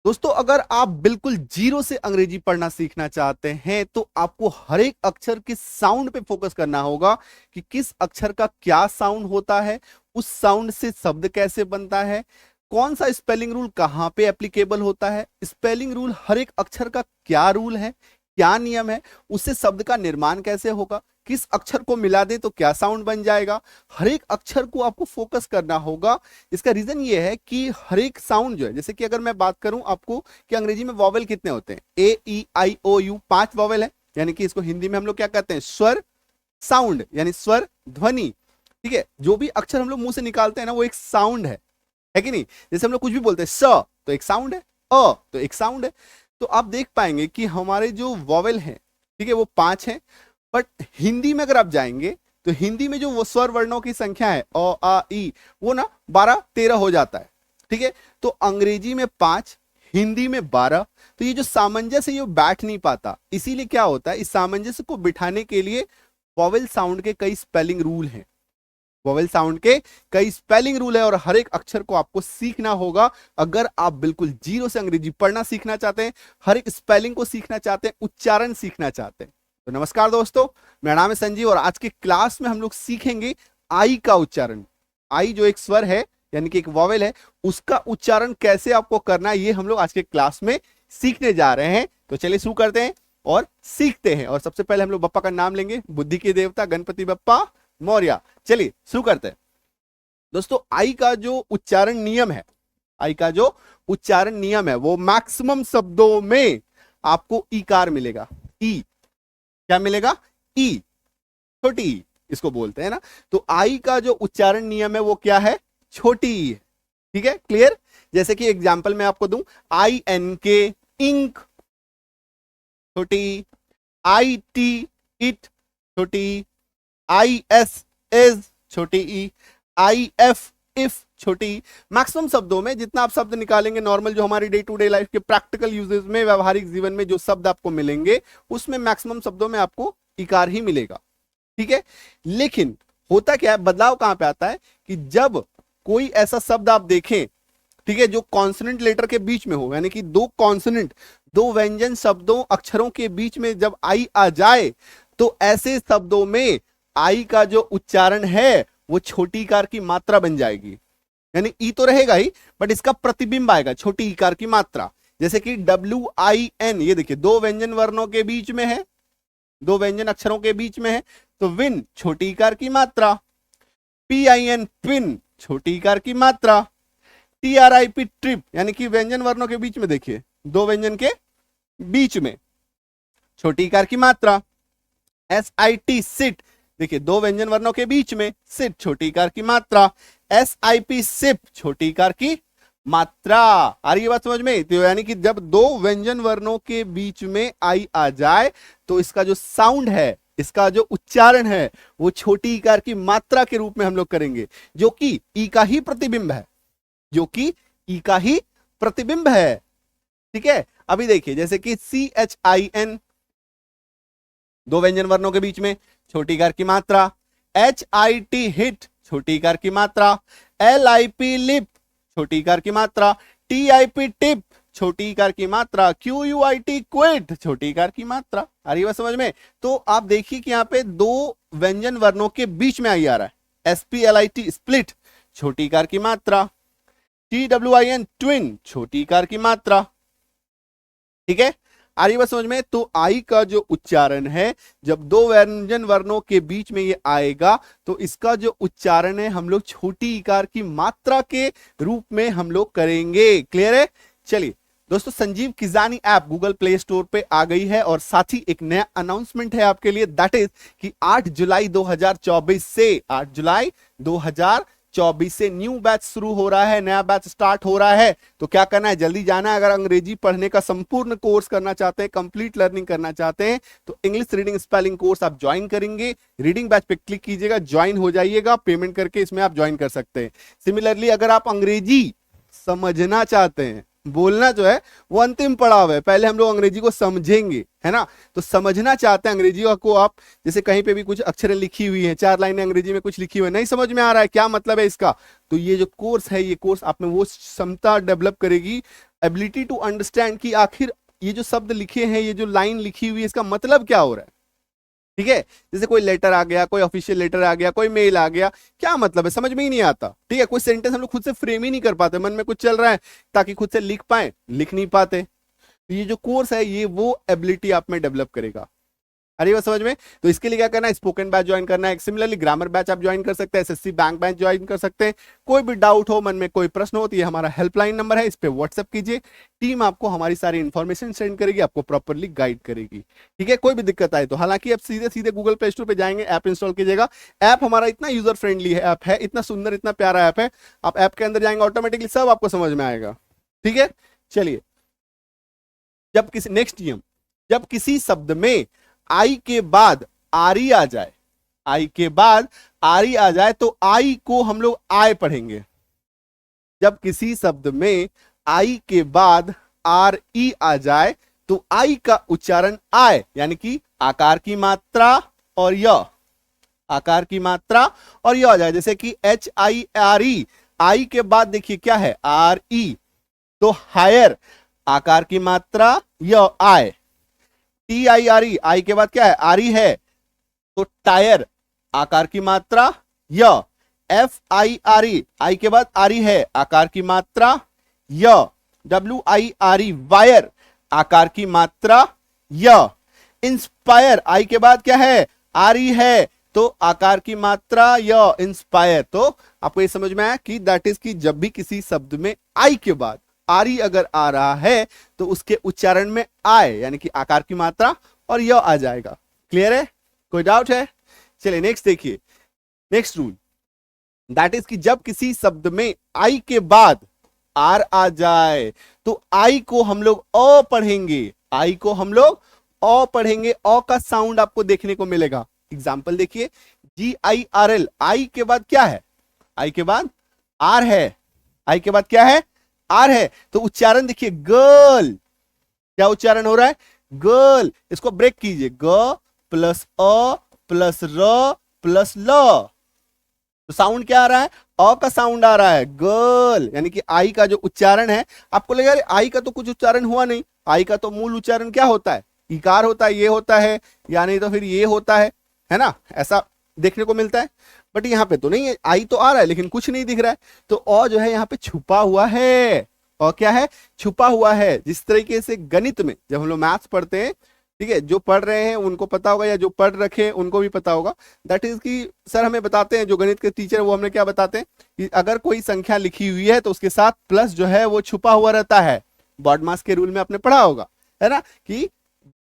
दोस्तों, अगर आप बिल्कुल जीरो से अंग्रेजी पढ़ना सीखना चाहते हैं तो आपको हर एक अक्षर के साउंड पे फोकस करना होगा कि किस अक्षर का क्या साउंड होता है, उस साउंड से शब्द कैसे बनता है, कौन सा स्पेलिंग रूल कहाँ पे एप्लीकेबल होता है, स्पेलिंग रूल हर एक अक्षर का क्या रूल है, क्या नियम है, उससे शब्द का निर्माण कैसे होगा, किस अक्षर को मिला दें तो क्या साउंड बन जाएगा। हर एक अक्षर को आपको फोकस करना होगा। इसका रीजन ये है कि हर एक साउंड जो है, जैसे कि अगर मैं बात करूं आपको कि अंग्रेजी में वॉवेल कितने होते हैं, ए ई आई ओ यू, 5 वॉवेल है, यानी कि इसको हिंदी में हम लोग क्या कहते हैं, स्वर साउंड, यानी स्वर ध्वनि। ठीक है, जो भी अक्षर हम लोग मुंह से निकालते हैं ना वो एक साउंड है कि नहीं। जैसे हम लोग कुछ भी बोलते हैं, स तो एक साउंड है, अ तो एक साउंड है। तो आप देख पाएंगे कि हमारे जो वॉवेल हैं, ठीक है, वो 5 हैं। बट हिंदी में अगर आप जाएंगे तो हिंदी में जो वो स्वर वर्णों की संख्या है, अ आ ई, वो ना 12-13 हो जाता है। ठीक है, तो अंग्रेजी में 5, हिंदी में 12। तो ये जो सामंजस्य ये बैठ नहीं पाता, इसीलिए क्या होता है, इस सामंजस्य को बिठाने के लिए वॉवेल साउंड के कई स्पेलिंग रूल हैं। वोवेल साउंड के कई स्पेलिंग रूल है और हर एक अक्षर को आपको सीखना होगा। अगर आप बिल्कुल जीरो से अंग्रेजी पढ़ना सीखना चाहते हैं, हर एक स्पेलिंग को सीखना चाहते हैं, उच्चारण सीखना चाहते हैं, तो नमस्कार दोस्तों, मेरा नाम है संजीव और आज के क्लास में हम लोग सीखेंगे आई का उच्चारण। आई जो एक स्वर है, यानी कि एक वॉवेल है, उसका उच्चारण कैसे आपको करना है, ये हम लोग आज के क्लास में सीखने जा रहे हैं। तो चलिए शुरू करते हैं और सीखते हैं। और सबसे पहले हम लोग बप्पा का नाम लेंगे, बुद्धि के देवता गणपति बप्पा मौर्य। चलिए शुरू करते हैं। दोस्तों, आई का जो उच्चारण नियम है, आई का जो उच्चारण नियम है वो मैक्सिमम शब्दों में आपको ईकार मिलेगा। ई क्या मिलेगा, ई, छोटी ई इसको बोलते हैं ना। तो आई का जो उच्चारण नियम है वो क्या है, छोटी ई है। ठीक है, क्लियर। जैसे कि एग्जाम्पल मैं आपको दूं, आई एन के इंक, छोटी। आई टी इट, छोटी। आई एस इज, छोटी ई। आई एफ इफ, छोटी। मैक्सिमम शब्दों में जितना आप शब्द निकालेंगे नॉर्मल जो हमारी डे टू डे लाइफ के प्रैक्टिकल यूजेस में, व्यवहारिक जीवन में जो शब्द आपको मिलेंगे उसमें मैक्सिमम शब्दों में आपको इकार ही मिलेगा। ठीक है, लेकिन होता क्या है, बदलाव कहां पे आता है कि जब कोई ऐसा शब्द आप देखें, ठीक है, जो कॉन्सोनेंट लेटर के बीच में हो, यानी कि दो कॉन्सोनेंट, दो व्यंजन शब्दों अक्षरों के बीच में जब आई आ जाए तो ऐसे शब्दों में आई का जो उच्चारण है वो छोटी इकार की मात्रा बन जाएगी। यानी ई तो रहेगा ही बट इसका प्रतिबिंब आएगा छोटी इकार की मात्रा। जैसे कि WIN, ये देखिए दो व्यंजन वर्णों के बीच में है, दो व्यंजन अक्षरों के बीच में है, तो विन छोटी इकार की मात्रा। PIN पिन, छोटी इकार की मात्रा। TRIP ट्रिप, यानी कि व्यंजन वर्णों के बीच में देखिए दो व्यंजन के बीच में, छोटी इकार की मात्रा। SIT सिट, देखिए दो व्यंजन वर्णों के बीच में, सिट छोटी इकार की मात्रा। SIP सिप, छोटी इकार की मात्रा। आ रही है बात समझ में। तो यानी कि जब दो व्यंजन वर्णों के बीच में आई आ जाए तो इसका जो साउंड है, इसका जो उच्चारण है वो छोटी इकार की मात्रा के रूप में हम लोग करेंगे, जो कि ई का ही प्रतिबिंब है, जो कि ई का ही प्रतिबिंब है। ठीक है, अभी देखिए जैसे कि CHIN, दो व्यंजन वर्णों के बीच में, छोटी इकार की मात्रा। HIT हिट, छोटी इकार की मात्रा। LIP लिप, छोटी इकार की मात्रा। TIP टिप, छोटी इकार की मात्रा। QUIT क्विट, छोटी इकार की मात्रा। आ रही है समझ में। तो आप देखिए कि यहां पे दो व्यंजन वर्णों के बीच में आई आ रहा है। SPLIT स्प्लिट, छोटी इकार की मात्रा। TWIN ट्विन, छोटी इकार की मात्रा। ठीक है, आ रही बात समझ में। तो आई का जो उच्चारण है, जब दो व्यंजन वर्णों के बीच में ये आएगा तो इसका जो उच्चारण है हम लोग छोटी इकार की मात्रा के रूप में हम लोग करेंगे। क्लियर है। चलिए दोस्तों, Sanjeev Kijani app Google Play Store पे आ गई है और साथ ही एक नया अनाउंसमेंट है आपके लिए, दैट इज कि 8 जुलाई 2024 से 8 जुलाई 2024 से न्यू बैच शुरू हो रहा है, नया बैच स्टार्ट हो रहा है। तो क्या करना है, जल्दी जाना है। अगर अंग्रेजी पढ़ने का संपूर्ण कोर्स करना चाहते हैं, कंप्लीट लर्निंग करना चाहते हैं, तो इंग्लिश रीडिंग स्पेलिंग कोर्स आप ज्वाइन करेंगे। रीडिंग बैच पे क्लिक कीजिएगा, ज्वाइन हो जाइएगा, पेमेंट करके इसमें आप ज्वाइन कर सकते हैं। सिमिलरली अगर आप अंग्रेजी समझना चाहते हैं, बोलना जो है वो अंतिम पड़ाव है, पहले हम लोग अंग्रेजी को समझेंगे, है ना। तो समझना चाहते हैं अंग्रेजी को आप, जैसे कहीं पे भी कुछ अक्षरें लिखी हुई हैं, 4 लाइनें अंग्रेजी में कुछ लिखी हुई है, नहीं समझ में आ रहा है क्या मतलब है इसका, तो ये जो कोर्स है, ये कोर्स आप में वो क्षमता डेवलप करेगी, एबिलिटी टू अंडरस्टैंड कि आखिर ये जो शब्द लिखे हैं, ये जो लाइन लिखी हुई है, इसका मतलब क्या हो रहा है। ठीक है, जैसे कोई लेटर आ गया, कोई ऑफिशियल लेटर आ गया, कोई मेल आ गया, क्या मतलब है समझ में ही नहीं आता। ठीक है, कोई सेंटेंस हम लोग खुद से फ्रेम ही नहीं कर पाते, मन में कुछ चल रहा है ताकि खुद से लिख पाए, लिख नहीं पाते। तो ये जो कोर्स है ये वो एबिलिटी आप में डेवलप करेगा। अरे वो समझ में। तो इसके लिए क्या करना है, स्पोकन बैच ज्वाइन करना है। सिमिलरली ग्रामर बैच आप ज्वाइन कर सकते हैं, एसएससी बैंक बैच ज्वाइन कर सकते हैं। कोई भी डाउट हो, मन में कोई प्रश्न हो, तो ये हमारा हेल्पलाइन नंबर है, इस पे व्हाट्सएप कीजिए। टीम आपको हमारी सारी इंफॉर्मेशन सेंड करेगी, आपको प्रॉपरली गाइड करेगी। ठीक है, कोई भी दिक्कत आए तो, हालांकि आप सीधे सीधे गूगल प्ले स्टोर पे जाएंगे, ऐप इंस्टॉल कीजिएगा। ऐप हमारा इतना यूजर फ्रेंडली है, ऐप है इतना सुंदर, इतना प्यारा ऐप है। आप ऐप के अंदर जाएंगे ऑटोमेटिकली सब आपको समझ में आएगा। ठीक है, चलिए। जब किसी नेक्स्ट नियम, जब किसी शब्द में आई के बाद आरी आ जाए, आई के बाद आरी आ जाए तो आई को हम लोग आय पढ़ेंगे। जब किसी शब्द में आई के बाद आर ई आ जाए तो आई का उच्चारण आय, यानी कि आकार की मात्रा और य, आकार की मात्रा और य आ जाए। जैसे कि एच आई आर ई, आई के बाद देखिए क्या है, आर ई, तो हायर, आकार की मात्रा य आय। टी आई आर ई, आई के बाद क्या है, आरी है, तो टायर, आकार की मात्रा य। एफ आई आर ई, आई के बाद आरी है, आकार की मात्रा य। W I R E, wire, आकार की मात्रा य। इंस्पायर, आई के बाद क्या है, आरी है, तो आकार की मात्रा य, इंस्पायर। तो आपको ये समझ में आया कि दैट इज कि जब भी किसी शब्द में आई के बाद आरी अगर आ रहा है तो उसके उच्चारण में आय, यानी कि आकार की मात्रा और य आ जाएगा। क्लियर है, कोई डाउट है। चलिए नेक्स्ट देखिए, नेक्स्ट रूल, दैट इज कि जब किसी शब्द में आई के बाद आर आ जाए तो आई को हम लोग अ पढ़ेंगे, आई को हम लोग अ पढ़ेंगे। अ का साउंड आपको देखने को मिलेगा। एग्जाम्पल देखिए, जी आई आर एल, आई के बाद क्या है, आई के बाद आर है, आई के बाद क्या है, आर है, तो उच्चारण देखिए गर्ल, क्या उच्चारण हो रहा है, गर्ल। इसको ब्रेक कीजिए, ग प्लस अ प्लस र प्लस ल, तो साउंड क्या आ रहा है, अ का साउंड आ रहा है, गर्ल। यानी कि आई का जो उच्चारण है, आपको लगेगा अरे आई का तो कुछ उच्चारण हुआ नहीं, आई का तो मूल उच्चारण क्या होता है, इकार होता है, ये होता है, या नहीं तो फिर ये होता है ना, ऐसा देखने को मिलता है। बट यहाँ पे तो नहीं है, आई तो आ रहा है लेकिन कुछ नहीं दिख रहा है, तो अ जो है यहाँ पे छुपा हुआ है। और क्या है, छुपा हुआ है। जिस तरीके से गणित में जब हम लोग मैथ्स पढ़ते हैं, ठीक है, जो पढ़ रहे हैं उनको पता होगा, या जो पढ़ रखे हैं उनको भी पता होगा, दैट इज कि सर हमें बताते हैं, जो गणित के टीचर वो हमें क्या बताते हैं कि अगर कोई संख्या लिखी हुई है तो उसके साथ प्लस जो है वो छुपा हुआ रहता है। बॉडमास के रूल में आपने पढ़ा होगा, है ना, कि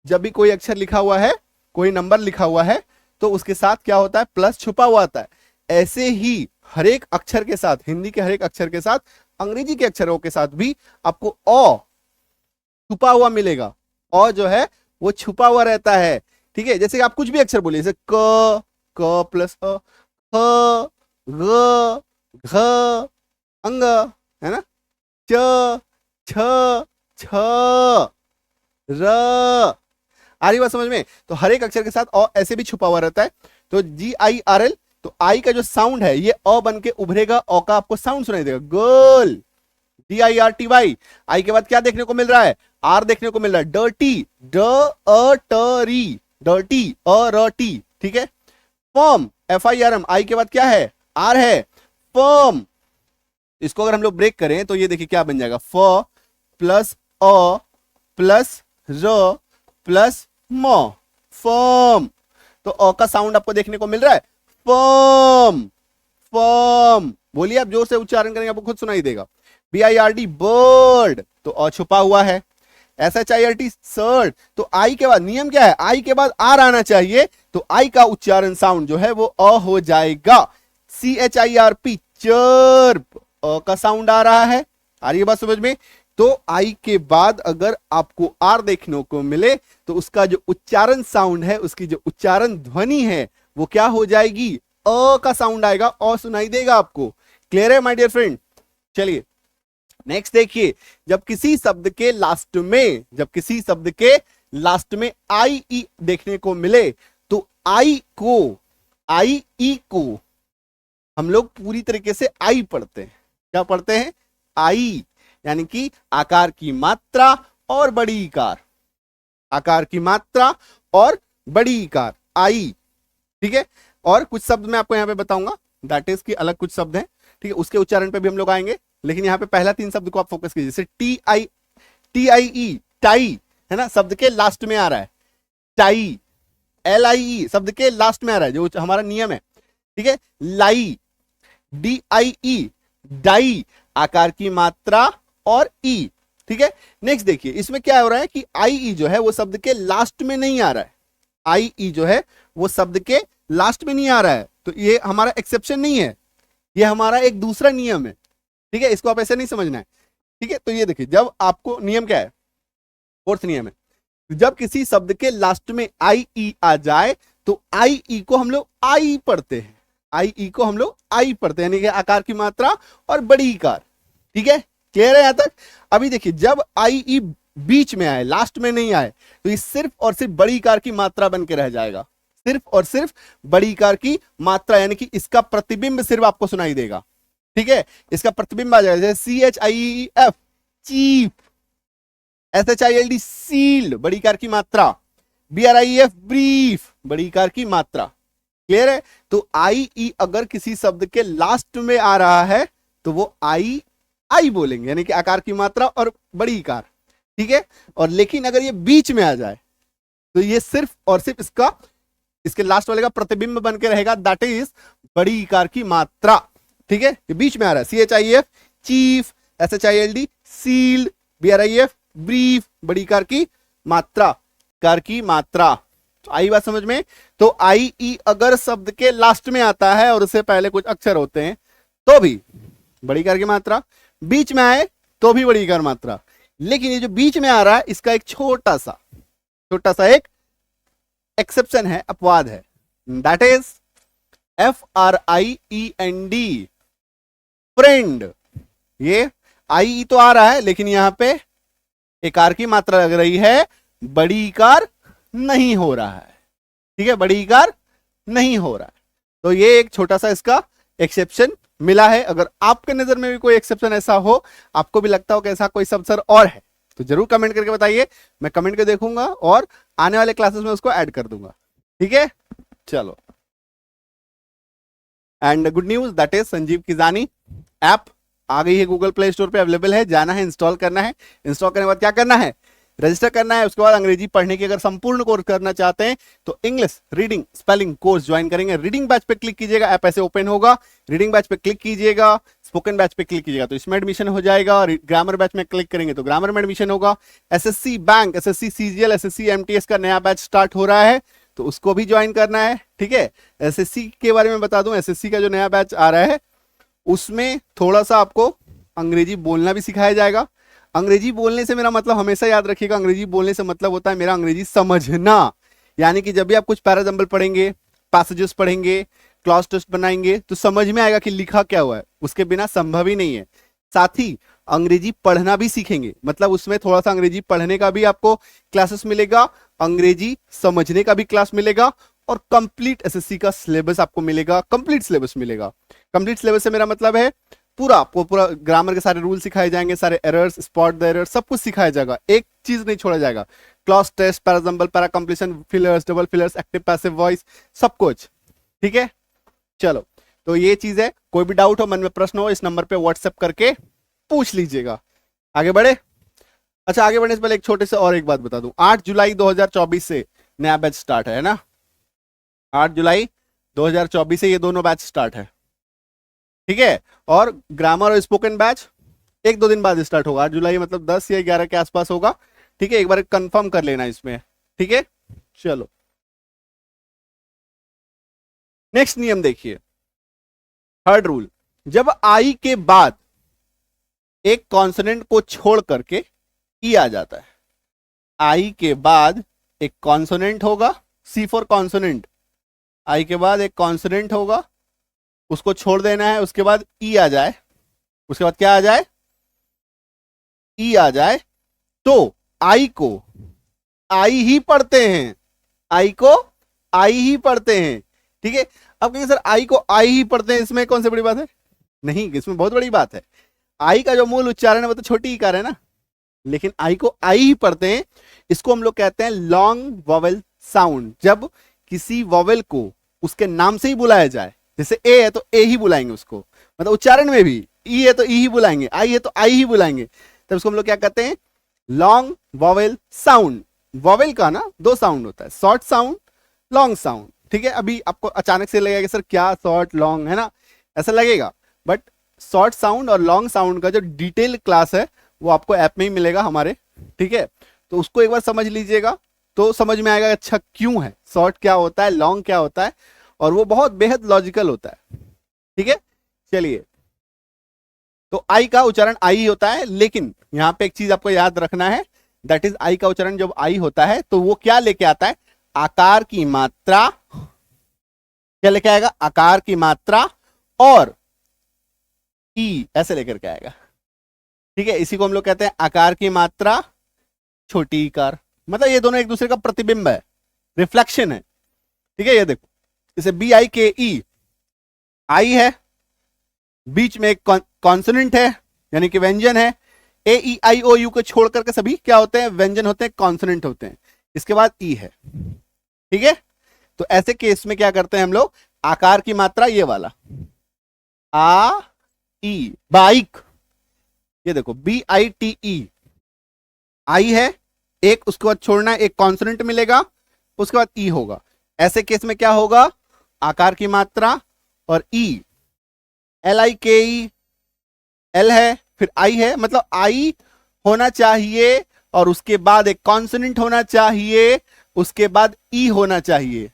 जब भी कोई अक्षर लिखा हुआ है, कोई नंबर लिखा हुआ है, तो उसके साथ क्या होता है, प्लस छुपा हुआ आता है। ऐसे ही हर एक अक्षर के साथ, हिंदी के हर एक अक्षर के साथ, अंग्रेजी के अक्षरों के साथ भी आपको अ छुपा हुआ मिलेगा। अ जो है वो छुपा हुआ रहता है। ठीक है, जैसे आप कुछ भी अक्षर बोलिए, जैसे क प्लस अ, ख ग घ अंग, है ना, च छ छ र, आ रही बात समझ में। तो हर एक अक्षर के साथ अ ऐसे भी छुपा हुआ रहता है। तो जी आई आर एल, तो आई का जो साउंड है ये अ बन के उभरेगा, अ का आपको साउंड सुनाई देगा, girl. D I R T Y, I के बाद क्या देखने को मिल रहा है, आर देखने को मिल रहा है, डर्टी, ड अ ट री, डर्टी, अ र टी। ठीक है, firm, F I R M, I के बाद क्या है, आर है, फर्म। इसको अगर हम लोग ब्रेक करें तो ये देखिए क्या बन जाएगा, फ प्लस अ प्लस र प्लस म, फर्म। तो अ का साउंड आपको देखने को मिल रहा है, फर्म, फर्म। बोलिए, आप जोर से उच्चारण करेंगे आपको खुद सुनाई देगा। B I R D, bird, तो अ छुपा हुआ है। S H I R T, सर्ड, तो आई के बाद नियम क्या है, आई के बाद आर आना चाहिए, तो आई का उच्चारण साउंड जो है वो अ हो जाएगा। C H I R P, chirp, अ का साउंड आ रहा है, आ रही है बात समझ में। तो आई के बाद अगर आपको आर देखने को मिले तो उसका जो उच्चारण साउंड है, उसकी जो उच्चारण ध्वनि है वो क्या हो जाएगी, अ का साउंड आएगा, अ सुनाई देगा आपको। क्लियर है माय डियर फ्रेंड। चलिए नेक्स्ट देखिए, जब किसी शब्द के लास्ट में, जब किसी शब्द के लास्ट में आई ई देखने को मिले तो आई को, आई ई को हम लोग पूरी तरीके से आई पढ़ते हैं। क्या पढ़ते हैं, आई। यानी कि आकार की मात्रा और बड़ी इकार, आकार की मात्रा और बड़ी इकार आई। ठीक है, और कुछ शब्द मैं आपको यहां पे बताऊंगा, दैट इज की अलग कुछ शब्द हैं, ठीक है, उसके उच्चारण पे भी हम लोग आएंगे, लेकिन यहाँ पे पहला 3 शब्द को आप फोकस कीजिए। जैसे TIE टाई है ना, शब्द के लास्ट में आ रहा है, टाई LIE शब्द के लास्ट में आ रहा है, जो हमारा नियम है। ठीक है, लाई DIE डाई, आकार की मात्रा और ई। ठीक है, नेक्स्ट देखिए इसमें क्या हो रहा है कि IE जो है वो शब्द के लास्ट में नहीं आ रहा है, IE जो है वो शब्द के लास्ट में नहीं आ रहा है, तो ये हमारा एक्सेप्शन नहीं है, ये हमारा एक दूसरा नियम है। ठीक है, इसको आप ऐसे नहीं समझना है। ठीक है, तो ये देखिए जब आपको नियम क्या है, फोर्थ नियम है, जब किसी शब्द के लास्ट में IE आ जाए तो IE को हम लोग आई पढ़ते हैं, IE को हम लोग आई पढ़ते हैं, यानी कि आकार की मात्रा और बड़ी इकार। ठीक है, क्लियर है यहां तक। अभी देखिए जब IE बीच में आए, लास्ट में नहीं आए, तो ये सिर्फ और सिर्फ बड़ी इकार की मात्रा बन के रह जाएगा, सिर्फ और सिर्फ बड़ी इकार की मात्रा, यानी कि इसका प्रतिबिंब सिर्फ आपको सुनाई देगा। ठीक है, इसका प्रतिबिंब आ जाएगा, जैसे CHIEF चीफ, SHILD सील्ड बड़ी इकार की मात्रा, BRIEF ब्रीफ बड़ी इकार की मात्रा। क्लियर है, तो IE अगर किसी शब्द के लास्ट में आ रहा है तो वो आई बोलेंगे, यानी कि आकार की मात्रा और बड़ी इकार। ठीक है, और लेकिन अगर ये बीच में आ जाए तो ये सिर्फ और सिर्फ इसके लास्ट वाले का प्रतिबिंब बन के रहेगा, दैट इज बड़ी इकार की मात्रा। ठीक है, ये बीच में आ रहा है, CHIF chief, SHILD shield, BRIEF brief बड़ी इकार की मात्रा, कार की मात्रा। तो आई बात समझ में। तो IE अगर शब्द के लास्ट में आता है और उससे पहले कुछ अक्षर होते हैं तो भी बड़ी इकार की मात्रा, बीच में आए तो भी बड़ी इकार मात्रा, लेकिन ये जो बीच में आ रहा है इसका एक छोटा सा एक एक्सेप्शन है, अपवाद है, दैट इज FRIEND फ्रेंड। ये IE तो आ रहा है लेकिन यहां पे इकार की मात्रा लग रही है, बड़ी इकार नहीं हो रहा है। ठीक है, बड़ी इकार नहीं हो रहा है, तो ये एक छोटा सा इसका एक्सेप्शन मिला है। अगर आपके नजर में भी कोई एक्सेप्शन ऐसा हो, आपको भी लगता हो कि ऐसा कोई शब्द और है, तो जरूर कमेंट करके बताइए, मैं कमेंट के देखूंगा और आने वाले क्लासेस में उसको ऐड कर दूंगा। ठीक है, चलो। And good news, that is Sanjeev Kijani app आ गई है, गूगल प्ले स्टोर पे अवेलेबल है, जाना है, इंस्टॉल करना है। इंस्टॉल करने के बाद क्या करना है, रजिस्टर करना है। उसके बाद अंग्रेजी पढ़ने की अगर संपूर्ण कोर्स करना चाहते हैं तो English reading spelling course join करेंगे। रीडिंग बैच पे क्लिक कीजिएगा, ऐप ऐसे ओपन होगा, रीडिंग बैच पे क्लिक कीजिएगा, स्पोकन बैच पे क्लिक कीजिएगा तो इसमें एडमिशन हो जाएगा। ग्रामर बैच में क्लिक करेंगे तो ग्रामर में एडमिशन होगा। SSC bank, SSC CGL, SSC MTS का नया बैच स्टार्ट हो रहा है तो उसको भी ज्वाइन करना है। ठीक है, SSC के बारे में बता दूं, SSC का जो नया बैच आ रहा है उसमें थोड़ा सा आपको अंग्रेजी बोलना भी सिखाया जाएगा। अंग्रेजी बोलने से मेरा मतलब हमेशा याद रखिएगा, अंग्रेजी बोलने से मतलब होता है मेरा अंग्रेजी समझना, यानी कि जब भी आप कुछ पैराजंबल पढ़ेंगे, पैसेजेस पढ़ेंगे, क्लॉज टेस्ट बनाएंगे तो समझ में आएगा कि लिखा क्या हुआ है, उसके बिना संभव ही नहीं है। साथ ही अंग्रेजी पढ़ना भी सीखेंगे, मतलब उसमें थोड़ा सा अंग्रेजी पढ़ने का भी आपको क्लासेस मिलेगा, अंग्रेजी समझने का भी क्लास मिलेगा और कंप्लीट SSC का सिलेबस आपको मिलेगा, कंप्लीट सिलेबस मिलेगा। कंप्लीट सिलेबस से मेरा मतलब है पूरा ग्रामर के सारे रूल सिखाए जाएंगे, सारे एरर्स, स्पॉट द एरर्स, सब कुछ सिखाया जाएगा, एक चीज नहीं छोड़ा जाएगा। Clause test, parajumble, para completion, fillers, double fillers, active passive voice, सब कुछ। ठीक है, चलो, तो ये चीज है। कोई भी डाउट हो, मन में प्रश्न हो, इस नंबर पे व्हाट्सएप करके पूछ लीजिएगा। आगे बढ़े। अच्छा, आगे बढ़ने से पहले एक छोटे से और एक बात बता दूं, 8 जुलाई 2024 से नया बैच स्टार्ट है ना, 8 जुलाई 2024 से ये दोनों बैच स्टार्ट है। ठीक है, और ग्रामर और स्पोकन बैच 1-2 दिन बाद स्टार्ट होगा, 8 जुलाई मतलब 10 या 11 के आसपास होगा। ठीक है, एक बार कंफर्म कर लेना इसमें। ठीक है, चलो नेक्स्ट नियम देखिए, थर्ड रूल, जब आई के बाद एक कॉन्सोनेंट को छोड़ करके ई आ जाता है, आई के बाद एक कॉन्सोनेंट होगा, सी फॉर कॉन्सोनेंट, आई के बाद एक कॉन्सोनेंट होगा, उसको छोड़ देना है, उसके बाद ई आ जाए, उसके बाद क्या आ जाए, ई आ जाए, तो आई को आई ही पढ़ते हैं, आई को आई ही पढ़ते हैं। ठीक है, अब कहेंगे सर आई को आई ही पढ़ते हैं, इसमें कौन सी बड़ी बात है, नहीं, इसमें बहुत बड़ी बात है। आई का जो मूल उच्चारण है वो तो छोटी ईकार है ना, लेकिन आई को आई ही पढ़ते हैं। इसको हम लोग कहते हैं लॉन्ग वॉवेल साउंड। जब किसी वॉवेल को उसके नाम से ही बुलाया जाए, जैसे ए है तो ए ही बुलाएंगे उसको, मतलब उच्चारण में भी ई है तो ई ही बुलाएंगे, आई है तो आई ही बुलाएंगे, तब उसको हम लोग क्या कहते हैं, लॉन्ग वॉवेल साउंड। वॉवेल का ना दो साउंड होता है, शॉर्ट साउंड, लॉन्ग साउंड। ठीक है, अभी आपको अचानक से लगेगा कि सर क्या शॉर्ट लॉन्ग है ना, ऐसा लगेगा, बट शॉर्ट साउंड और लॉन्ग साउंड का जो डिटेल क्लास है वो आपको ऐप में ही मिलेगा हमारे। ठीक है, तो उसको एक बार समझ लीजिएगा तो समझ में आएगा अच्छा क्यों है, शॉर्ट क्या होता है, लॉन्ग क्या होता है, और वो बहुत बेहद लॉजिकल होता है। ठीक है, चलिए, तो आई का उच्चारण आई होता है, लेकिन यहां पे एक चीज आपको याद रखना है, दैट इज आई का उच्चारण जब आई होता है तो वो क्या लेके आता है, आकार की मात्रा, क्या लेके आएगा, आकार की मात्रा और ई ऐसे लेकर के आएगा। ठीक है, इसी को हम लोग कहते हैं आकार की मात्रा छोटी इकार, मतलब ये दोनों एक दूसरे का प्रतिबिंब है, रिफ्लेक्शन है। ठीक है, ये देखो जैसे बी आई के ई, आई है, बीच में एक कॉन्सोनेंट है यानी कि व्यंजन है, ए ई आई ओ यू को छोड़ करके सभी क्या होते हैं, व्यंजन होते हैं, कॉन्सोनेंट होते हैं, इसके बाद ई है। ठीक है, तो ऐसे केस में क्या करते हैं हम लोग, आकार की मात्रा ये वाला आ ई, बाइक, ये देखो बी आई टी ई, आई है एक, उसके बाद छोड़ना है, एक कॉन्सोनेंट मिलेगा, उसके बाद ई होगा। ऐसे केस में क्या होगा, आकार की मात्रा और ई, एल आई के ई, एल है फिर आई है, मतलब आई होना चाहिए और उसके बाद एक कॉन्सोनेंट होना चाहिए, उसके बाद ई होना चाहिए,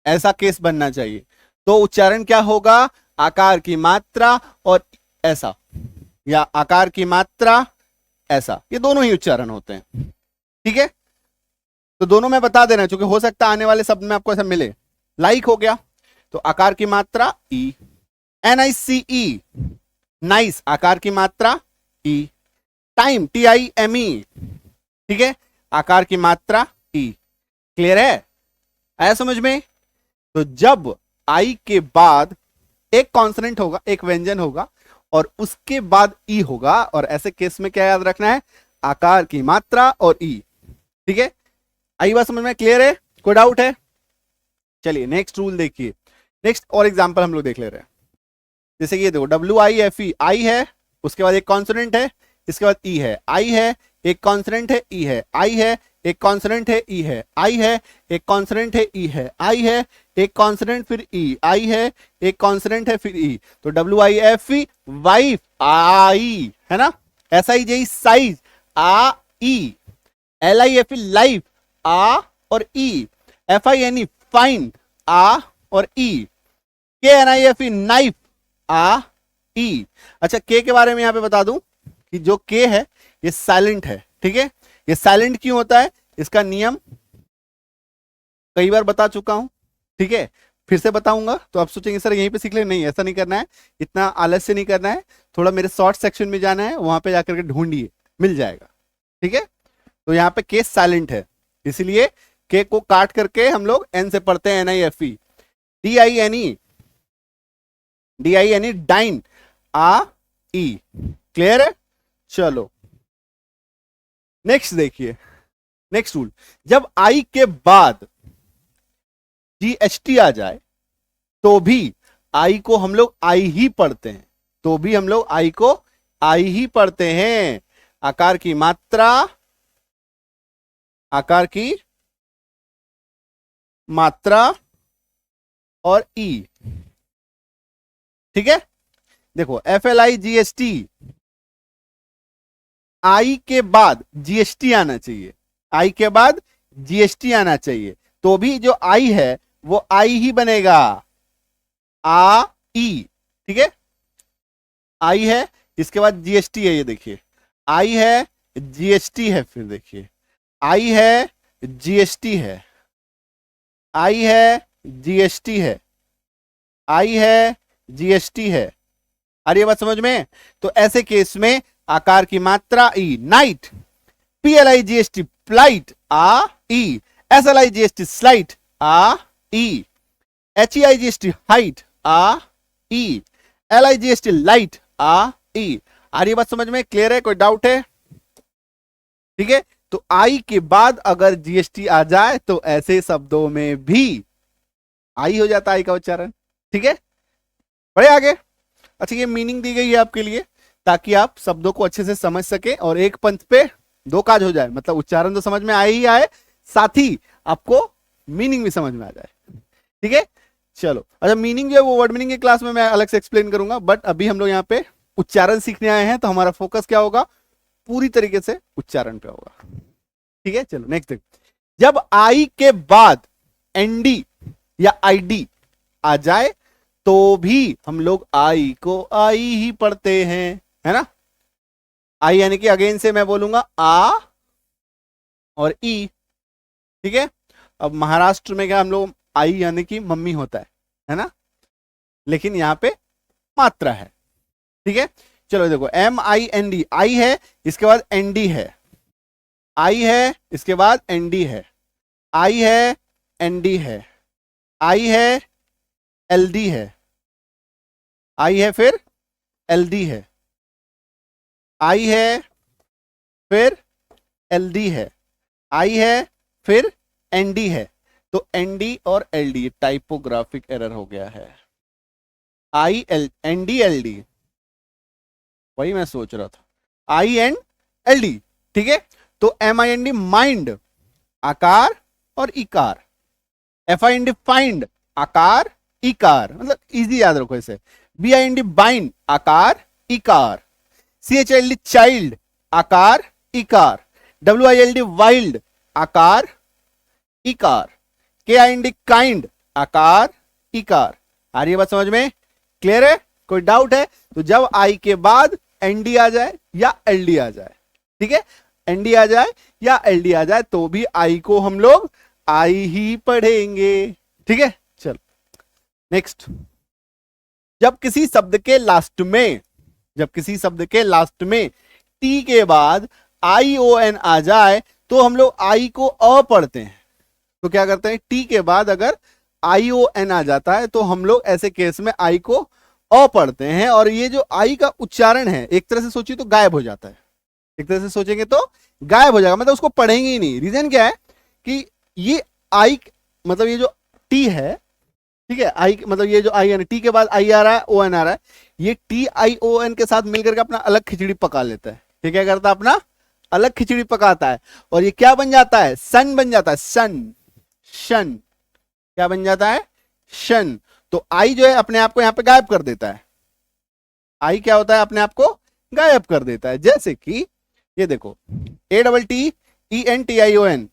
ऐसा केस बनना चाहिए। तो उच्चारण क्या होगा, आकार की मात्रा और ऐसा, या आकार की मात्रा ऐसा, ये दोनों ही उच्चारण होते हैं। ठीक है, तो दोनों में बता देना, क्योंकि हो सकता है आने वाले शब्द में आपको ऐसा मिले। लाइक हो गया तो आकार की मात्रा ई, एन आई सी ई, नाइस, आकार की मात्रा ई, time T I M E, ठीक है, आकार की मात्रा ई। क्लियर है, आया समझ में। तो जब आई के बाद एक कॉन्सोनेंट होगा, एक व्यंजन होगा और उसके बाद ई होगा, और ऐसे केस में क्या याद रखना है, आकार की मात्रा और ई। ठीक है, आई बात समझ में, क्लियर है, कोई डाउट है। चलिए नेक्स्ट रूल देखिए, नेक्स्ट और एग्जांपल हम लोग देख ले रहे हैं। जैसे कि ये देखो डब्ल्यू आई एफ ई, आई है, उसके बाद एक कॉन्सोनेंट है, इसके बाद ई है, आई है, एक कॉन्सोनेंट है, ई है, आई है, एक कॉन्सोनेंट है, ई है, आई है, एक कॉन्सोनेंट है, ई है, आई है, एक कॉन्सोनेंट फिर ई, आई है, एक कॉन्सोनेंट है फिर ई। तो W I F E, wife, I है ना, एस आई जे साइज, आ ई, L I F E, life, आ और ई, F I N E, fine, आ और ई, K N I F E, knife, आ ई। अच्छा, के के बारे में यहां पे बता दूं कि जो के है ये साइलेंट है। ठीक है, ये साइलेंट क्यों होता है, इसका नियम कई बार बता चुका हूं। ठीक है, फिर से बताऊंगा तो आप सोचेंगे सर यहीं पे सीख ले, नहीं ऐसा नहीं करना है, इतना आलस्य नहीं करना है, थोड़ा मेरे शॉर्ट सेक्शन में जाना है, वहां पे जाकर के ढूंढिए, मिल जाएगा। ठीक है, तो यहाँ पे के साइलेंट है, इसलिए के को काट करके हम लोग एन से पढ़ते हैं, N I F E, D I N E, D I N E, dine, आ ई। क्लियर है, चलो नेक्स्ट देखिए, नेक्स्ट रूल, जब आई के बाद जीएसटी आ जाए तो भी आई को हम लोग आई ही पढ़ते हैं, तो भी हम लोग आई को आई ही पढ़ते हैं। आकार की मात्रा, आकार की मात्रा और ई। ठीक है, देखो F L I G S T, I के बाद जीएसटी आना चाहिए, आई के बाद जीएसटी आना चाहिए, तो भी जो आई है वो आई ही बनेगा, आ ई। ठीक है, आई है, इसके बाद जीएसटी है, ये देखिए आई है, जीएसटी है, फिर देखिए आई है, जीएसटी है, आई है, जीएसटी है, आई है, जीएसटी है। अरे ये बात समझ में। तो ऐसे केस में आकार की मात्रा ई, night, P L I GST, plight, आ ई, S L I GST, slight, आ ई, H E I GST, height, आ ई, एल आई जीएसटी, लाइट, आ ई। आ रही है बात समझ में? क्लियर है? कोई डाउट है? ठीक है, तो आई के बाद अगर जीएसटी आ जाए तो ऐसे शब्दों में भी आई हो जाता है, आई का उच्चारण। ठीक है, बढ़े आगे। अच्छा, ये मीनिंग दी गई है आपके लिए ताकि आप शब्दों को अच्छे से समझ सके और एक पंथ पे दो काज हो जाए, मतलब उच्चारण तो समझ में आए ही आए, साथ ही आपको मीनिंग भी समझ में आ जाए। ठीक है, चलो। अच्छा, मीनिंग जो है वो वर्ड मीनिंग की क्लास में मैं अलग से एक्सप्लेन करूंगा, बट अभी हम लोग यहाँ पे उच्चारण सीखने आए हैं, तो हमारा फोकस क्या होगा? पूरी तरीके से उच्चारण पे होगा। ठीक है, चलो नेक्स्ट देख। जब आई के बाद एनडी या आईडी आ जाए तो भी हम लोग आई को आई ही पढ़ते हैं, है ना? आई यानी कि अगेन से मैं बोलूंगा आ और ई। ठीक है, अब महाराष्ट्र में क्या हम लोग आई यानी कि मम्मी होता है ना? लेकिन यहां पे मात्रा है। ठीक है, चलो देखो, MIND आई है, इसके बाद एनडी है, आई है, इसके बाद एनडी है, आई है, एनडी है, आई है, एलडी है, आई है, फिर एलडी है, आई है, फिर एलडी है, आई है, फिर एनडी है। तो एनडी और एलडी टाइपोग्राफिक एरर हो गया है। आई एल एनडी एलडी, वही मैं सोच रहा था, आई एंड एलडी। ठीक है, तो MIND माइंड आकार और इकार, FIND फाइंड आकार इकार, मतलब इजी याद रखो इसे। BIND बाइंड आकार इकार, CHILD चाइल्ड आकार इकार, WILD वाइल्ड आकार इकार, KIND काइंड आकार इकार। आ रही है बात समझ में? क्लियर है? कोई डाउट है? तो जब आई के बाद एनडी आ जाए या एलडी आ जाए, ठीक है, एनडी आ जाए या एलडी आ जाए तो भी आई को हम लोग आई ही पढ़ेंगे। ठीक है, चल नेक्स्ट। जब किसी शब्द के लास्ट में, जब किसी शब्द के लास्ट में टी के बाद ION आ जाए तो हम लोग आई को अ पढ़ते हैं। तो क्या करते हैं? टी के बाद अगर ION आ जाता है तो हम लोग ऐसे केस में आई को अ पढ़ते हैं, और ये जो आई का उच्चारण है एक तरह से सोचिए तो गायब हो जाता है। एक तरह से सोचेंगे तो गायब हो जाएगा, मतलब उसको पढ़ेंगे ही नहीं। रीजन क्या है कि ये आई, मतलब ये जो टी है, ठीक है, आई मतलब ये जो आई है, टी के बाद आई आ रहा है, ON आ रहा है, ये TION के साथ मिलकर के अपना अलग खिचड़ी पका लेता है। ये क्या करता है? अपना अलग खिचड़ी पकाता है, और ये क्या बन जाता है? सन बन जाता है, सन शन। क्या बन जाता है? शन। तो आई जो है अपने आप को यहां पे गायब कर देता है। आई क्या होता है? अपने आप को गायब कर देता है। जैसे कि ये देखो, ATTENTION,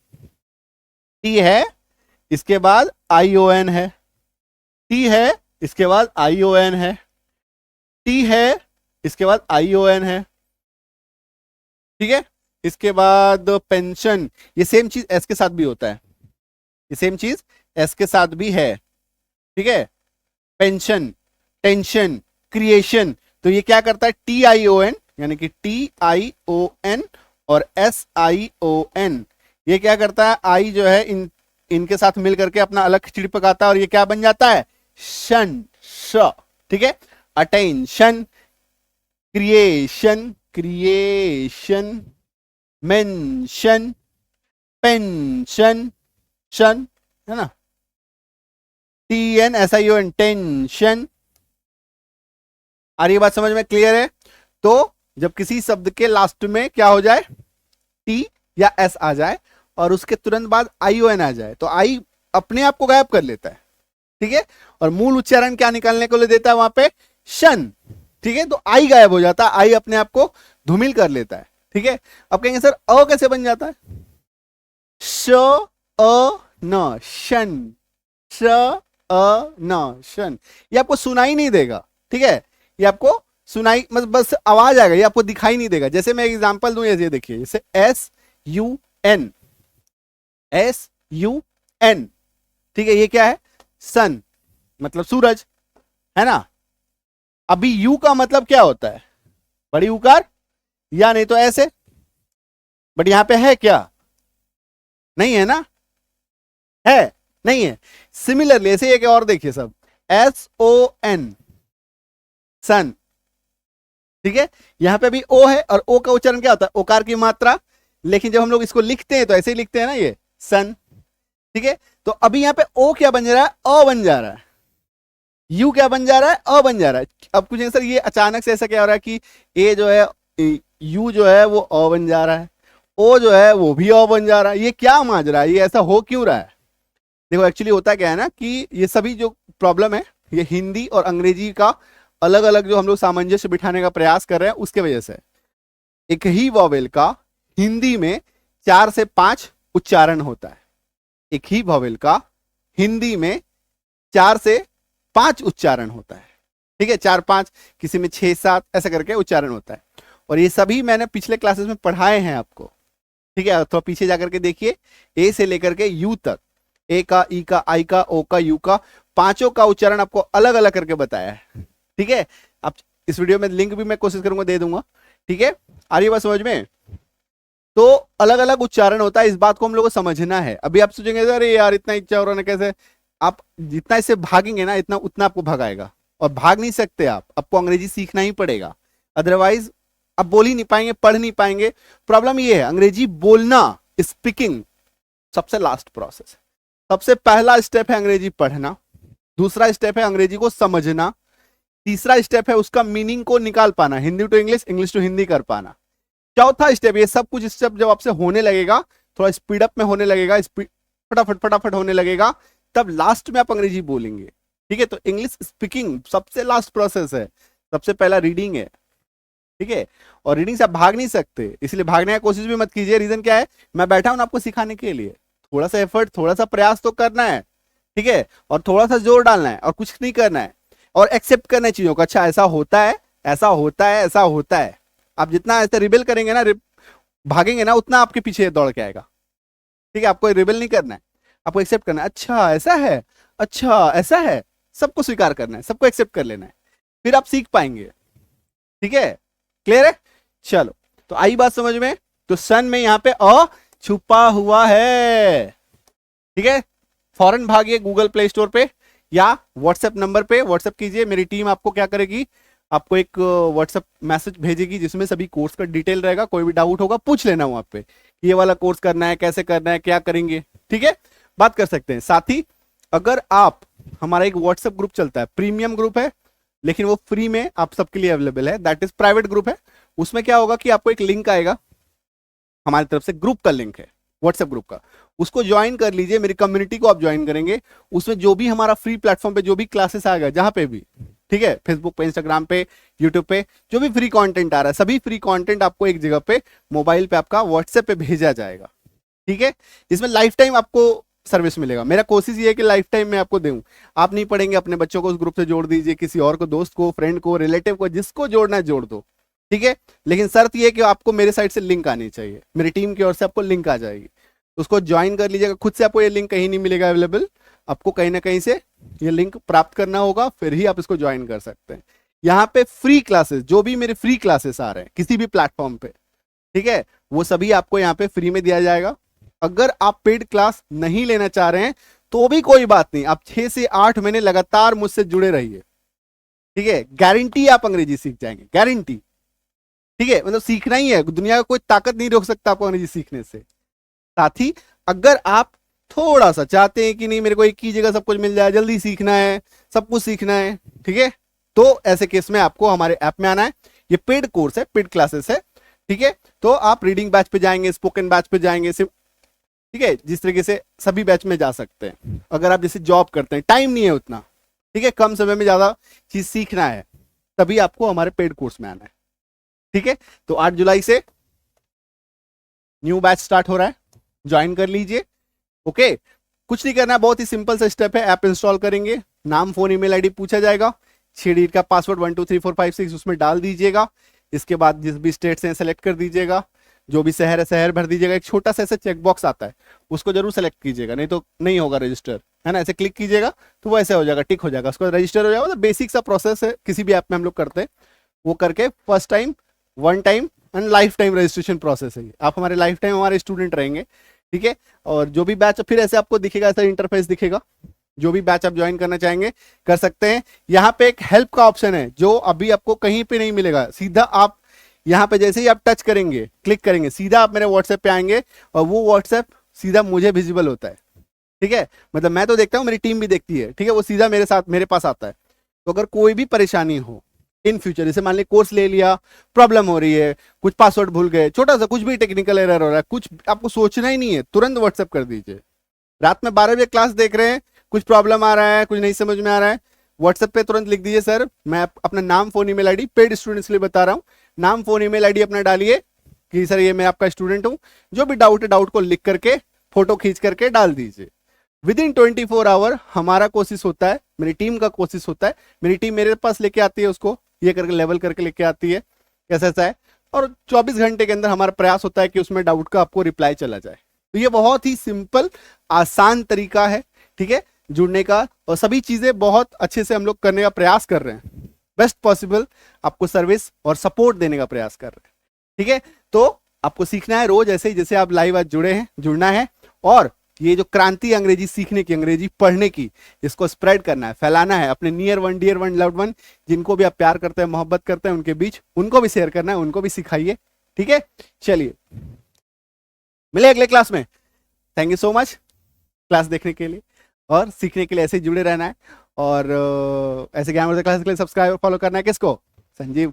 टी है, इसके बाद ION है, टी है, इसके बाद ION है, टी है, इसके बाद ION है। ठीक है, इसके बाद पेंशन, ये सेम चीज एस के साथ भी होता है, ये सेम चीज एस के साथ भी है। ठीक है, पेंशन, टेंशन, क्रिएशन, तो ये क्या करता है? TION यानी कि TION और SION, ये क्या करता है? आई जो है इनके साथ मिल करके अपना अलग खिचड़ी पकाता है, और ये क्या बन जाता है? शन, श। ठीक है, attention, creation, creation, mention, pension, शन, है ना? TNSION, tension. आ रही बात समझ में? क्लियर है? तो जब किसी शब्द के लास्ट में क्या हो जाए? टी या एस आ जाए और उसके तुरंत बाद ION आ जाए तो आई अपने आप को गायब कर लेता है। ठीक है, और मूल उच्चारण क्या निकालने को ले देता है वहां पे? शन। ठीक है, तो आई गायब हो जाता है, आई अपने आप को धूमिल कर लेता है। ठीक है, अब कहेंगे सर अ कैसे बन जाता है? श अ न, शन, श अ न, शन। ये आपको सुनाई नहीं देगा। ठीक है, ये आपको सुनाई मतलब बस आवाज आएगा, ये आपको दिखाई नहीं देगा। जैसे मैं एग्जांपल दूं, ये देखिए, जैसे SUN, SUN। ठीक है, ये क्या है? सन, मतलब सूरज, है ना? अभी यू का मतलब क्या होता है? बड़ी उकार, या नहीं तो ऐसे, बट यहां पे है क्या? नहीं है ना? है नहीं है? सिमिलरली ऐसे एक और देखिए सब, SON, सन, ठीक है, यहाँ पे भी ओ है और ओ का उच्चारण क्या होता है, ओकार की मात्रा, लेकिन जब हम लोग इसको लिखते हैं तो ऐसे ही लिखते हैं ना, ये सन। ठीक है, तो अभी यहाँ पे ओ क्या बन जा रहा है, अ बन जा रहा है। यू क्या बन जा रहा है, अ बन जा रहा है। अब कुछ सर ये अचानक से ऐसा क्या हो रहा है कि ए जो है, यू जो है वो अ बन जा रहा है, ओ जो है वो भी अ बन जा रहा है, ये क्या माजरा है, ये ऐसा हो क्यों रहा है? देखो एक्चुअली होता क्या है ना कि ये सभी जो प्रॉब्लम है ये हिंदी और अंग्रेजी का अलग अलग जो हम लोग सामंजस्य बिठाने का प्रयास कर रहे हैं उसके वजह से। एक ही वॉवेल का हिंदी में 4 से 5 उच्चारण होता है। एक ही वॉवेल का हिंदी में 4 से 5 उच्चारण होता है। ठीक है, 4-5, किसी में 6-7 ऐसा करके उच्चारण होता है। और ये सभी मैंने पिछले क्लासेस में पढ़ाए हैं आपको। ठीक है, तो पीछे जाकर के देखिए, ए से लेकर के यू तक, ए का, ई का, आई का, ओ का, यू का, पांचों का उच्चारण आपको अलग अलग करके बताया है। ठीक है, अब इस वीडियो में लिंक भी मैं कोशिश करूंगा दे दूंगा। ठीक है, आ रही बात समझ में? तो अलग अलग उच्चारण होता है, इस बात को हम लोग को समझना है। अभी आप सोचेंगे अरे यार इतना इच्छा हो रहा है कैसे, आप जितना इससे भागेंगे ना इतना उतना आपको भगाएगा, और भाग नहीं सकते आप, आपको अंग्रेजी सीखना ही पड़ेगा, अदरवाइज आप बोल ही नहीं पाएंगे, पढ़ नहीं पाएंगे। प्रॉब्लम ये है, अंग्रेजी बोलना, स्पीकिंग सबसे लास्ट प्रोसेस है। सबसे पहला स्टेप है अंग्रेजी पढ़ना, दूसरा स्टेप है अंग्रेजी को समझना, तीसरा स्टेप है उसका मीनिंग को निकाल पाना, Hindi to English, English to Hindi कर पाना। चौथा स्टेप, ये सब कुछ स्टेप जब आपसे होने लगेगा, थोड़ा स्पीड अप में होने लगेगा, फटाफट फटाफट होने लगेगा, तब लास्ट में आप अंग्रेजी बोलेंगे। ठीक है, तो इंग्लिश स्पीकिंग सबसे लास्ट प्रोसेस है, सबसे पहला रीडिंग है। ठीक है, और रीडिंग से आप भाग नहीं सकते, इसलिए भागने की कोशिश भी मत कीजिए। रीजन क्या है, मैं बैठा हूं आपको सिखाने के लिए, थोड़ा सा एफर्ट, थोड़ा सा प्रयास तो करना है। ठीक है, और थोड़ा सा जोर डालना है, और कुछ नहीं करना है, और एक्सेप्ट करना है चीजों को। अच्छा ऐसा होता है, ऐसा होता है, ऐसा होता है। आप जितना ऐसे रिबेल करेंगे ना, भागेंगे ना, उतना आपके पीछे दौड़ के आएगा। ठीक है, आपको रिबेल नहीं करना है, आपको एक्सेप्ट करना है। अच्छा ऐसा है, अच्छा ऐसा है, सबको स्वीकार करना है, सबको एक्सेप्ट कर लेना है, फिर आप सीख पाएंगे। ठीक है, क्लियर है? चलो, तो आई बात समझ में। तो सन में यहां पे अ छुपा हुआ है। ठीक है, फौरन भागिए गूगल प्ले स्टोर पे या व्हाट्सएप नंबर पे व्हाट्सएप कीजिए, मेरी टीम आपको क्या करेगी, आपको एक व्हाट्सएप मैसेज भेजेगी जिसमें सभी कोर्स का डिटेल रहेगा। कोई भी डाउट होगा पूछ लेना वहां पे, ये वाला कोर्स करना है, कैसे करना है, क्या करेंगे। ठीक है, बात कर सकते हैं। साथ ही अगर आप, हमारा एक व्हाट्सएप ग्रुप चलता है, प्रीमियम ग्रुप है, लेकिन वो फ्री में आप सबके लिए अवेलेबल है, दैट इज प्राइवेट ग्रुप है। उसमें क्या होगा कि आपको एक लिंक आएगा, हमारी तरफ से ग्रुप का लिंक है, व्हाट्सएप ग्रुप का, उसको ज्वाइन कर लीजिए। मेरी कम्युनिटी को आप ज्वाइन करेंगे, उसमें जो भी हमारा फ्री प्लेटफॉर्म पे जो भी क्लासेस आएगा, जहां पे भी, ठीक है, फेसबुक पे, इंस्टाग्राम पे, यूट्यूब पे जो भी फ्री कंटेंट आ रहा है, सभी फ्री कंटेंट आपको एक जगह पे मोबाइल पे आपका व्हाट्सएप पे भेजा जाएगा। ठीक है, इसमें लाइफ टाइम आपको सर्विस मिलेगा। मेरा कोशिश ये है कि लाइफ टाइम में आपको दूं। आप नहीं पढ़ेंगे, अपने बच्चों को उस ग्रुप से जोड़ दीजिए, किसी और को, दोस्त को, फ्रेंड को, रिलेटिव को, जिसको जोड़ना है जोड़ दो। ठीक है, लेकिन शर्त ये है कि आपको मेरे साइड से लिंक आनी चाहिए, मेरी टीम की ओर से आपको लिंक आ जाएगी, उसको ज्वाइन कर लीजिएगा। खुद से आपको ये लिंक कहीं नहीं मिलेगा अवेलेबल, आपको कहीं ना कहीं से ये लिंक प्राप्त करना होगा, फिर ही आप इसको ज्वाइन कर सकते हैं। यहाँ पे फ्री क्लासेस, जो भी मेरे फ्री क्लासेस आ रहे हैं किसी भी प्लेटफॉर्म पे, ठीक है, वो सभी आपको यहाँ पे फ्री में दिया जाएगा। अगर आप पेड क्लास नहीं लेना चाह रहे हैं तो भी कोई बात नहीं, आप 6 से 8 महीने लगातार मुझसे जुड़े रहिए। ठीक है, गारंटी आप अंग्रेजी सीख जाएंगे, गारंटी। ठीक है, मतलब सीखना ही है, दुनिया का कोई ताकत नहीं रोक सकता आपको अंग्रेजी सीखने से। साथ ही अगर आप थोड़ा सा चाहते हैं कि नहीं मेरे को एक ही जगह सब कुछ मिल जाए, जल्दी सीखना है, सब कुछ सीखना है, ठीक है, तो ऐसे केस में आपको हमारे ऐप में आना है। ये पेड कोर्स है, पेड क्लासेस है। ठीक है, तो आप रीडिंग बैच पे जाएंगे, स्पोकन बैच पे जाएंगे, ठीक है, जिस तरीके से सभी बैच में जा सकते हैं। अगर आप जैसे जॉब करते हैं, टाइम नहीं है उतना, ठीक है, कम समय में ज्यादा चीज सीखना है, तभी आपको हमारे पेड कोर्स में आना है। ठीक है, तो 8 जुलाई से न्यू बैच स्टार्ट हो रहा है, ज्वाइन कर लीजिए। ओके, कुछ नहीं करना है, बहुत ही सिंपल सा स्टेप है। ऐप इंस्टॉल करेंगे, नाम, फोन, ईमेल आईडी पूछा जाएगा, 6 डिजिट का पासवर्ड 1 2 3 4 5 6 उसमें डाल दीजिएगा। इसके बाद जिस भी स्टेट से सेलेक्ट कर दीजिएगा, जो भी शहर है शहर भर दीजिएगा। एक छोटा सा ऐसा चेक बॉक्स आता है, उसको जरूर सेलेक्ट कीजिएगा, नहीं तो नहीं होगा रजिस्टर, है ना। ऐसे क्लिक कीजिएगा तो वो ऐसे हो जाएगा, टिक हो जाएगा, उसको रजिस्टर हो जाएगा। तो बेसिक सा प्रोसेस है, किसी भी ऐप में हम लोग करते हैं, वो करके first time, one time and life time registration process है। आप हमारे लाइफ टाइम हमारे स्टूडेंट रहेंगे। ठीक है, और जो भी बैच फिर ऐसे आपको दिखेगा, ऐसा इंटरफेस दिखेगा, जो भी बैच आप ज्वाइन करना चाहेंगे कर सकते हैं। यहाँ पे एक हेल्प का ऑप्शन है जो अभी आपको कहीं पे नहीं मिलेगा। सीधा आप यहाँ पे जैसे ही आप टच करेंगे, क्लिक करेंगे, सीधा आप मेरे व्हाट्सएप पे आएंगे और वो व्हाट्सएप सीधा मुझे विजिबल होता है। ठीक है, मतलब मैं तो देखता हूँ, मेरी टीम भी देखती है। ठीक है, वो सीधा मेरे साथ मेरे पास आता है। तो अगर कोई भी परेशानी हो इन फ्यूचर, जैसे मान ली कोर्स ले लिया, प्रॉब्लम हो रही है, कुछ पासवर्ड भूल गए, छोटा सा कुछ भी टेक्निकल एरर हो रहा है, कुछ आपको सोचना ही नहीं है, तुरंत व्हाट्सएप कर दीजिए। रात में 12 बजे क्लास देख रहे हैं, कुछ प्रॉब्लम आ रहा है, कुछ नहीं समझ में आ रहा है, व्हाट्सएप पे तुरंत लिख दीजिए सर, मैं अपना नाम, phone, email ID, paid students के लिए बता रहा हूँ, नाम, फोन, ईमेल आईडी अपना डालिए कि सर ये मैं आपका स्टूडेंट हूँ। जो भी डाउट है, डाउट को लिख करके फोटो खींच करके डाल दीजिए। विद इन 24 आवर हमारा कोशिश होता है, मेरी टीम का कोशिश होता है, मेरी टीम मेरे पास लेके आती है, उसको ये करके लेवल करके लेके आती है कैसा ऐसा है, और 24 घंटे के अंदर हमारा प्रयास होता है कि उसमें डाउट का आपको रिप्लाई चला जाए। तो ये बहुत ही सिंपल आसान तरीका है, ठीक है, जुड़ने का, और सभी चीजें बहुत अच्छे से हम लोग करने का प्रयास कर रहे हैं, बेस्ट पॉसिबल आपको सर्विस और सपोर्ट देने का प्रयास कर रहे हैं। ठीक है, तो आपको सीखना है रोज ऐसे ही जैसे आप लाइव आज जुड़े हैं, जुड़ना है, और ये जो क्रांति अंग्रेजी सीखने की, अंग्रेजी पढ़ने की, इसको स्प्रेड करना है, फैलाना है अपने near one, dear one, loved one, जिनको भी आप प्यार करते हैं, मोहब्बत करते हैं, उनके बीच उनको भी शेयर करना है, उनको भी सिखाइए। ठीक है, चलिए मिले अगले क्लास में। Thank you so much class देखने के लिए और सीखने के लिए, ऐसे ही जुड़े रहना है। और ऐसे ज्ञान क्लास के लिए सब्सक्राइब और फॉलो करना है किसको, संजीव